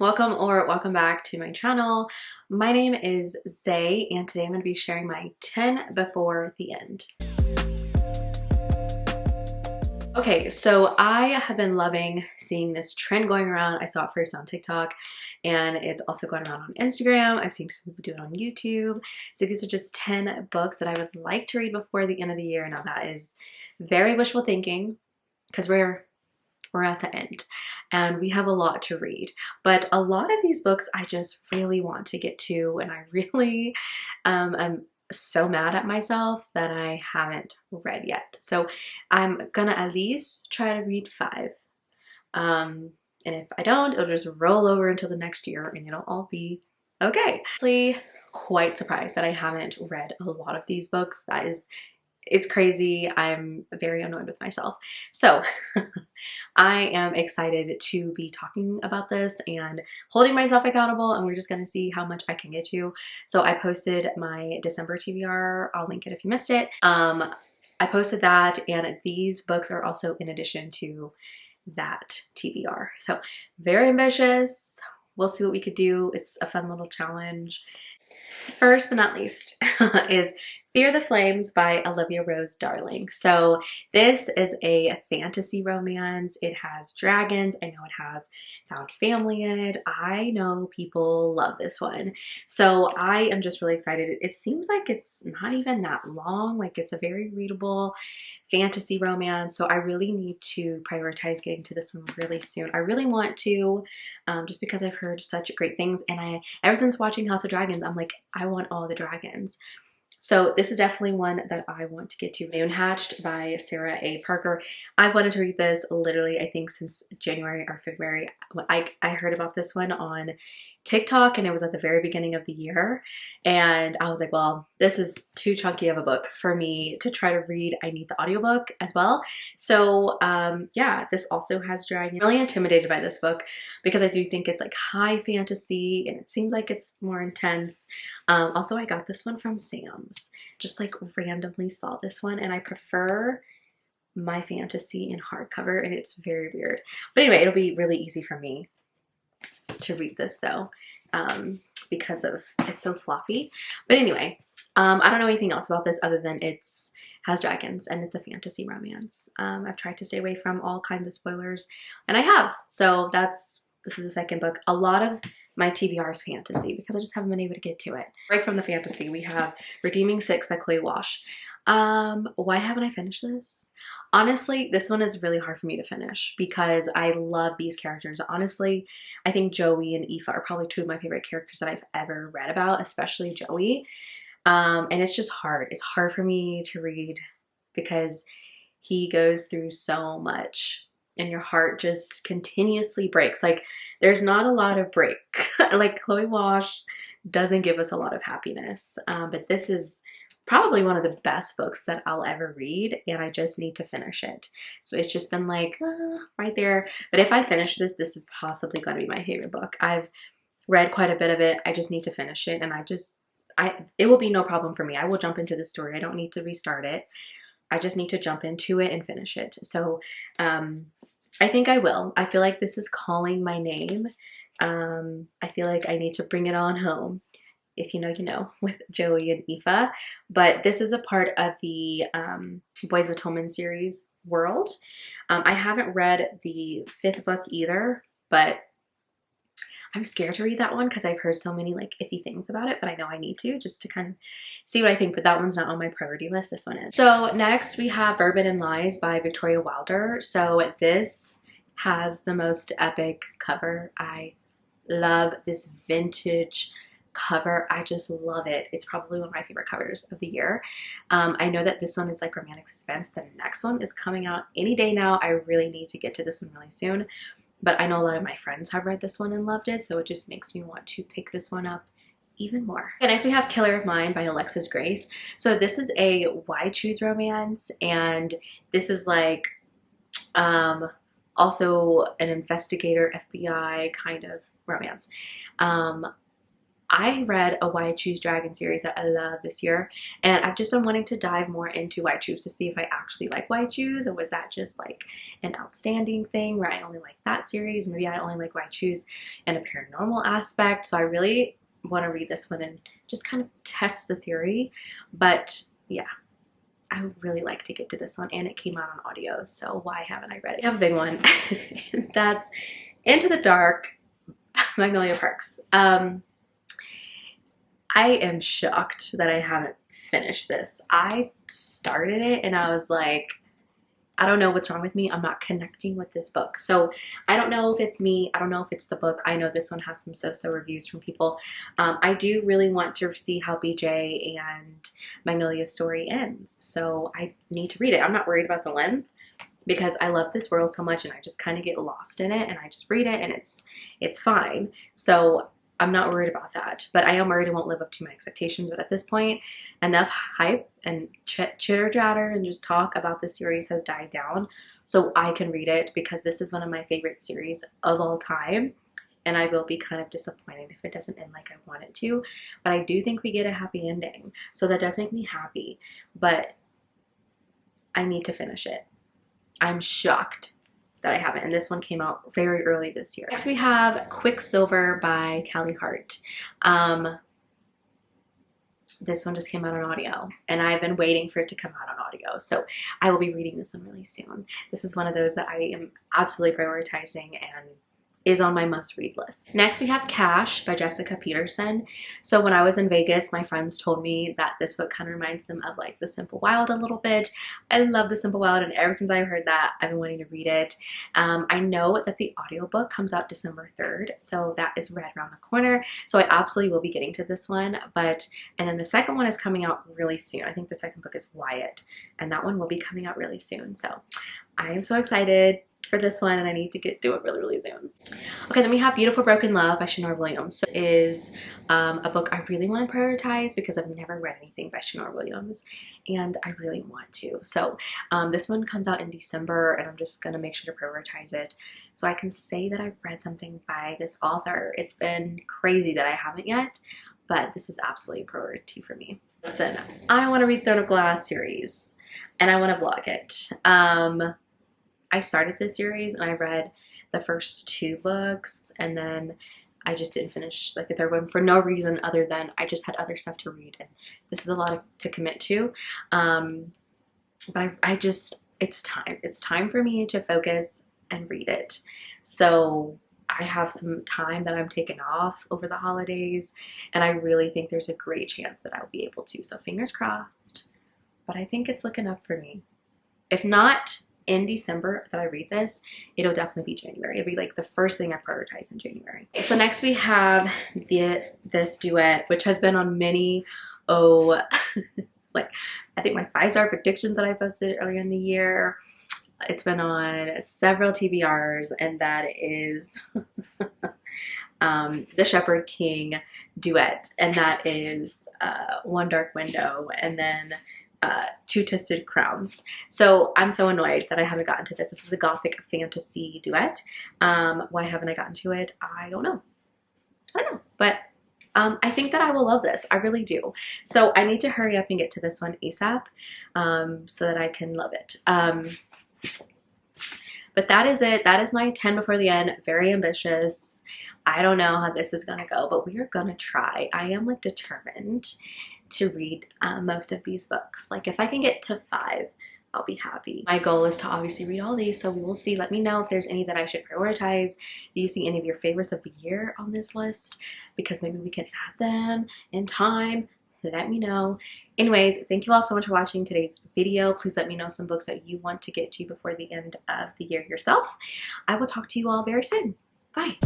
welcome back to my channel. My name is Zay and today I'm going to be sharing my 10 before the end. Okay, so I have been loving seeing this trend going around. I saw it first on TikTok and it's also going around on Instagram. I've seen some people do it on YouTube. So these are just 10 books that I would like to read before the end of the year. Now that is very wishful thinking because we're at the end and we have a lot to read, but a lot of these books I just really want to get to, and I really am so mad at myself that I haven't read yet. So I'm gonna at least try to read 5, and if I don't, it'll just roll over until the next year and it'll all be okay. Actually, quite surprised that I haven't read a lot of these books. It's crazy. I'm very annoyed with myself. So I am excited to be talking about this and holding myself accountable, and we're just going to see how much I can get to. So I posted my December TBR. I'll link it if you missed it. I posted that, and these books are also in addition to that TBR. So very ambitious. We'll see what we could do. It's a fun little challenge. First but not least is Fear the Flames by Olivia Rose Darling. So this is a fantasy romance. It has dragons. I know it has found family in it. I know people love this one. So I am just really excited. It seems like it's not even that long. Like, it's a very readable fantasy romance. So I really need to prioritize getting to this one really soon. I really want to, just because I've heard such great things. And ever since watching House of Dragons, I'm like, I want all the dragons. So this is definitely one that I want to get to. Moon Hatched by Sarah A. Parker. I've wanted to read this literally, I think, since January or February. I heard about this one on TikTok, and it was at the very beginning of the year. And I was like, well, this is too chunky of a book for me to try to read. I need the audiobook as well. So yeah, this also has dragons. I'm really intimidated by this book because I do think it's like high fantasy and it seems like it's more intense. Also, I got this one from Sam's. Just like randomly saw this one, and I prefer my fantasy in hardcover, and it's very weird. But anyway, it'll be really easy for me to read this though, because of it's so floppy. But anyway, I don't know anything else about this other than it's has dragons and it's a fantasy romance. I've tried to stay away from all kinds of spoilers, and I have. So this is the second book. A lot of my TBR is fantasy because I just haven't been able to get to it. Break from the fantasy, we have Redeeming Six by Chloe Walsh. Why haven't I finished this? Honestly, this one is really hard for me to finish because I love these characters. Honestly, I think Joey and Aoife are probably 2 of my favorite characters that I've ever read about, especially Joey. And it's just hard. It's hard for me to read because he goes through so much and your heart just continuously breaks. Like, there's not a lot of break. Like, Chloe Walsh doesn't give us a lot of happiness. But this is probably one of the best books that I'll ever read, and I just need to finish it. So it's just been like right there. But if I finish this, this is possibly going to be my favorite book. I've read quite a bit of it. I just need to finish it, and it will be no problem for me. I will jump into the story. I don't need to restart it. I just need to jump into it and finish it. So I think I will. I feel like this is calling my name. I feel like I need to bring it on home. If you know, you know, with Joey and Aoife. But this is a part of the Boys of Tolman series world. I haven't read the 5th book either, but I'm scared to read that one because I've heard so many like iffy things about it, but I know I need to just to kind of see what I think, but that one's not on my priority list. This one is. So next we have Bourbon and Lies by Victoria Wilder. So this has the most epic cover. I love this vintage cover. I just love it. It's probably one of my favorite covers of the year. I know that this one is like romantic suspense. The next one is coming out any day now. I really need to get to this one really soon, but I know a lot of my friends have read this one and loved it, so it just makes me want to pick this one up even more. Okay, next we have Killer of Mine by Alexis Grace. So this is a Why Choose romance, and this is like also an investigator FBI kind of romance. I read a Why I Choose Dragon series that I love this year, and I've just been wanting to dive more into Why I Choose to see if I actually like Why I Choose, or was that just like an outstanding thing where I only like that series? Maybe I only like Why I Choose in a paranormal aspect. So I really want to read this one and just kind of test the theory. But yeah, I would really like to get to this one, and it came out on audio, so why haven't I read it? I have a big one. That's Into the Dark, Magnolia Parks. I am shocked that I haven't finished this. I started it and I was like, I don't know what's wrong with me. I'm not connecting with this book. So I don't know if it's me. I don't know if it's the book. I know this one has some so-so reviews from people. I do really want to see how BJ and Magnolia's story ends. So I need to read it. I'm not worried about the length because I love this world so much and I just kind of get lost in it and I just read it and it's fine. So I'm not worried about that, but I am worried it won't live up to my expectations. But at this point, enough hype and chitter chatter and just talk about the series has died down so I can read it, because this is one of my favorite series of all time. And I will be kind of disappointed if it doesn't end like I want it to. But I do think we get a happy ending. So that does make me happy. But I need to finish it. I'm shocked that I haven't, and this one came out very early this year. Next we have Quicksilver by Callie Hart. This one just came out on audio, and I've been waiting for it to come out on audio, so I will be reading this one really soon. This is one of those that I am absolutely prioritizing and is on my must-read list. Next we have Cash by Jessica Peterson. So when I was in Vegas, my friends told me that this book kind of reminds them of like The Simple Wild a little bit. I love The Simple Wild, and ever since I heard that, I've been wanting to read it. I know that the audiobook comes out December 3rd, so that is right around the corner. So I absolutely will be getting to this one, and then the second one is coming out really soon. I think the second book is Wyatt, and that one will be coming out really soon. So I am so excited for this one, and I need to get to it really, really soon. Okay, then we have Beautiful Broken Love by Shanora Williams. So it is a book I really want to prioritize because I've never read anything by Shanora Williams, and I really want to. So this one comes out in December, and I'm just going to make sure to prioritize it so I can say that I've read something by this author. It's been crazy that I haven't yet, but this is absolutely a priority for me. Listen, I want to read Throne of Glass series, and I want to vlog it. I started this series and I read the first 2 books, and then I just didn't finish like the third one for no reason other than I just had other stuff to read, and this is a lot to commit to. But I just, it's time for me to focus and read it. So I have some time that I'm taking off over the holidays, and I really think there's a great chance that I'll be able to. So fingers crossed, but I think it's looking up for me. If not in December that I read this, it'll definitely be January. It'll be like the first thing I prioritize in January. So next we have this duet, which has been on many, like I think my 5-star predictions that I posted earlier in the year. It's been on several TBRs, and that is the Shepherd King duet, and that is One Dark Window, and then Two Twisted Crowns. So I'm so annoyed that I haven't gotten to this. This is a gothic fantasy duet. Why haven't I gotten to it? I don't know. But I think that I will love this. I really do. So I need to hurry up and get to this one ASAP so that I can love it. But that is it. That is my 10 before the end. Very ambitious. I don't know how this is gonna go, but we are gonna try. I am like determined to read most of these books. Like if I can get to 5, I'll be happy. My goal is to obviously read all these, so we will see. Let me know if there's any that I should prioritize. Do you see any of your favorites of the year on this list? Because maybe we can add them in time. Let me know. Anyways, thank you all so much for watching today's video. Please let me know some books that you want to get to before the end of the year yourself. I will talk to you all very soon. Bye.